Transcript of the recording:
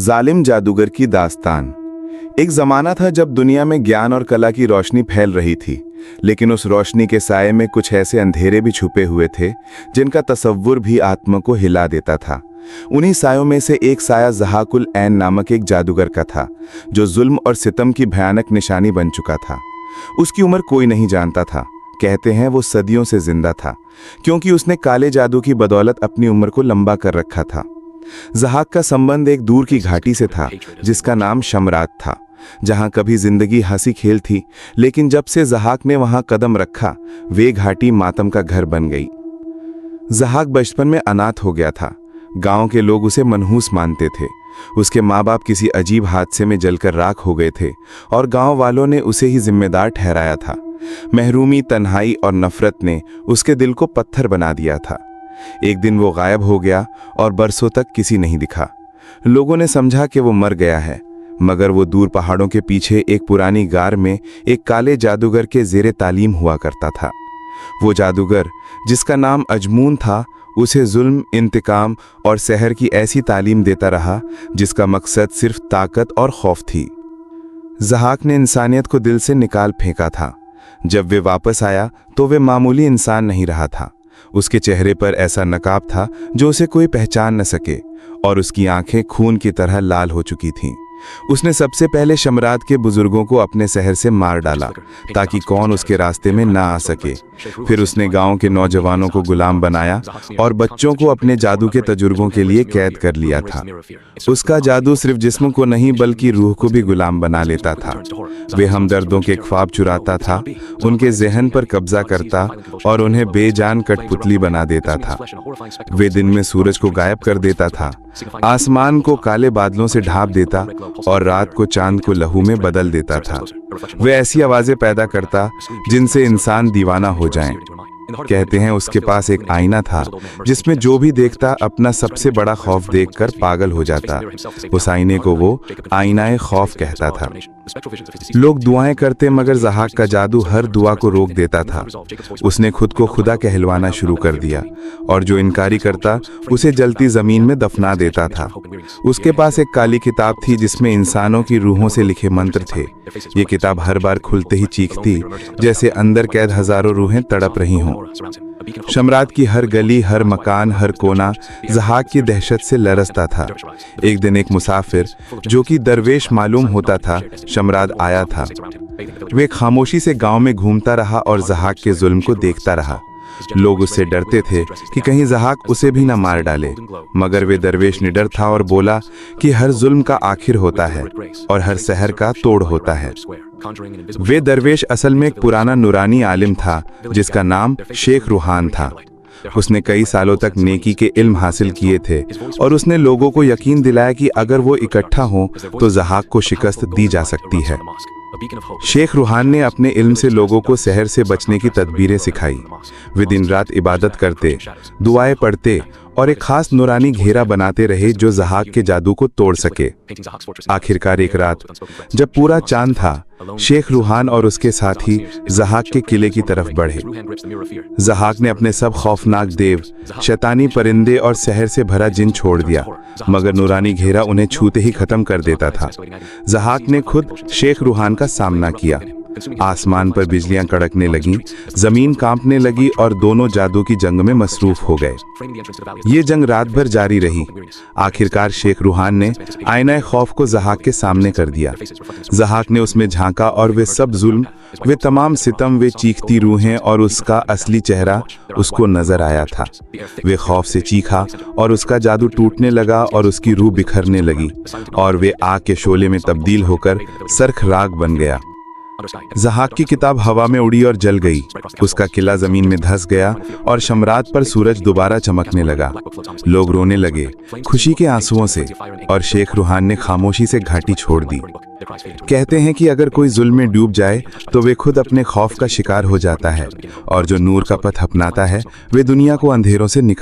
जालिम जादूगर की दास्तान। एक जमाना था जब दुनिया में ज्ञान और कला की रोशनी फैल रही थी, लेकिन उस रोशनी के साये में कुछ ऐसे अंधेरे भी छुपे हुए थे जिनका तसव्वुर भी आत्मा को हिला देता था। उन्हीं सायों में से एक साया ज़हाकुल ऐन नामक एक जादूगर का था, जो जुल्म और सितम की भयानक निशानी बन चुका था। उसकी उम्र कोई नहीं जानता था। कहते हैं वो सदियों से जिंदा था, क्योंकि उसने काले जादू की बदौलत अपनी उम्र को लंबा कर रखा था। ज़हाक का संबंध एक दूर की घाटी से था, जिसका नाम शमरात था, जहां कभी जिंदगी हंसी खेल थी, लेकिन जब से ज़हाक ने वहां कदम रखा, वे घाटी मातम का घर बन गई। ज़हाक बचपन में अनाथ हो गया था। गांव के लोग उसे मनहूस मानते थे। उसके माँ बाप किसी अजीब हादसे में जलकर राख हो गए थे और गांव वालों ने उसे ही जिम्मेदार ठहराया था। महरूमी, तन्हाई और नफरत ने उसके दिल को पत्थर बना दिया था। एक दिन वो गायब हो गया और बरसों तक किसी नहीं दिखा। लोगों ने समझा कि वो मर गया है, मगर वो दूर पहाड़ों के पीछे एक पुरानी गार में एक काले जादूगर के ज़ेरे तालीम हुआ करता था। वो जादूगर, जिसका नाम अजमून था, उसे जुल्म, इंतकाम और सहर की ऐसी तालीम देता रहा जिसका मकसद सिर्फ ताकत और खौफ थी। ज़हाक ने इंसानियत को दिल से निकाल फेंका था। जब वे वापस आया तो वे मामूली इंसान नहीं रहा था। उसके चेहरे पर ऐसा नकाब था जो उसे कोई पहचान न सके, और उसकी आंखें खून की तरह लाल हो चुकी थीं। उसने सबसे पहले शमरात के बुजुर्गों को अपने शहर से मार डाला, ताकि कौन उसके रास्ते में ना आ सके। फिर उसने गांव के नौजवानों को गुलाम बनाया और बच्चों को अपने जादू के तजुर्बों के लिए कैद कर लिया था। उसका जादू सिर्फ जिस्म को नहीं बल्कि रूह को भी गुलाम बना लेता था। वे हमदर्दों के ख्वाब चुराता था, उनके जहन पर कब्जा करता और उन्हें बेजान कठपुतली बना देता था। वे दिन में सूरज को गायब कर देता था, आसमान को काले बादलों से ढांप देता और रात को चांद को लहू में बदल देता था। वे ऐसी आवाजें पैदा करता जिनसे इंसान दीवाना हो जाएं। कहते हैं उसके पास एक आईना था, जिसमें जो भी देखता अपना सबसे बड़ा खौफ देखकर पागल हो जाता। उस आईने को वो आईनाए खौफ कहता था। लोग दुआएं करते, मगर ज़हाक का जादू हर दुआ को रोक देता था। उसने खुद को खुदा कहलवाना शुरू कर दिया, और जो इनकारी करता उसे जलती जमीन में दफना देता था। उसके पास एक काली किताब थी जिसमें इंसानों की रूहों से लिखे मंत्र थे। ये किताब हर बार खुलते ही चीखती, जैसे अंदर कैद हजारों रूहें तड़प रही हों। शमरात की हर गली, हर मकान, हर कोना ज़हाक की दहशत से लरसता था। एक दिन एक मुसाफिर, जो कि दरवेश मालूम होता था, शमरात आया था। वे खामोशी से गांव में घूमता रहा और ज़हाक के जुल्म को देखता रहा। लोग उससे डरते थे कि कहीं ज़हाक उसे भी न मार डाले, मगर वे दरवेश निडर था और बोला कि हर जुल्म का आखिर होता है और हर सहर का तोड़ होता है। वे दरवेश असल में एक पुराना नूरानी आलिम था, जिसका नाम शेख रूहान था। उसने कई सालों तक नेकी के इल्म हासिल किए थे और उसने लोगों को यकीन दिलाया कि अगर वो इकट्ठा हों तो ज़हाक को शिकस्त दी जा सकती है। शेख रूहान ने अपने इल्म से लोगों को सहर से बचने की तदबीरें सिखाई। वे दिन रात इबादत करते, दुआएं पढ़ते और एक खास नूरानी घेरा बनाते रहे जो ज़हाक के जादू को तोड़ सके। आखिरकार एक रात, जब पूरा चांद था, शेख रूहान और उसके साथी ज़हाक के किले की तरफ बढ़े। ज़हाक ने अपने सब खौफनाक देव, शैतानी परिंदे और सहर से भरा जिन छोड़ दिया, मगर नूरानी घेरा उन्हें छूते ही खत्म कर देता था। ज़हाक ने खुद शेख रूहान का सामना किया। आसमान पर बिजलियां कड़कने लगीं, जमीन कांपने लगी और दोनों जादू की जंग में मसरूफ हो गए। ये जंग रात भर जारी रही। आखिरकार शेख रूहान ने आईना खौफ को ज़हाक के सामने कर दिया। ज़हाक ने उसमें झांका और वे सब जुल्म, वे तमाम सितम, वे चीखती रूहें और उसका असली चेहरा उसको नजर आया था। वे खौफ से चीखा और उसका जादू टूटने लगा और उसकी रूह बिखरने लगी और वे आग के शोले में तब्दील होकर सरख राग बन गया। ज़हाक की किताब हवा में उड़ी और जल गई। उसका किला जमीन में धंस गया और शमरात पर सूरज दोबारा चमकने लगा। लोग रोने लगे, खुशी के आंसुओं से, और शेख रूहान ने खामोशी से घाटी छोड़ दी। कहते हैं कि अगर कोई जुल्म में डूब जाए तो वे खुद अपने खौफ का शिकार हो जाता है, और जो नूर का पथ अपनाता है वे दुनिया को अंधेरों से निकाल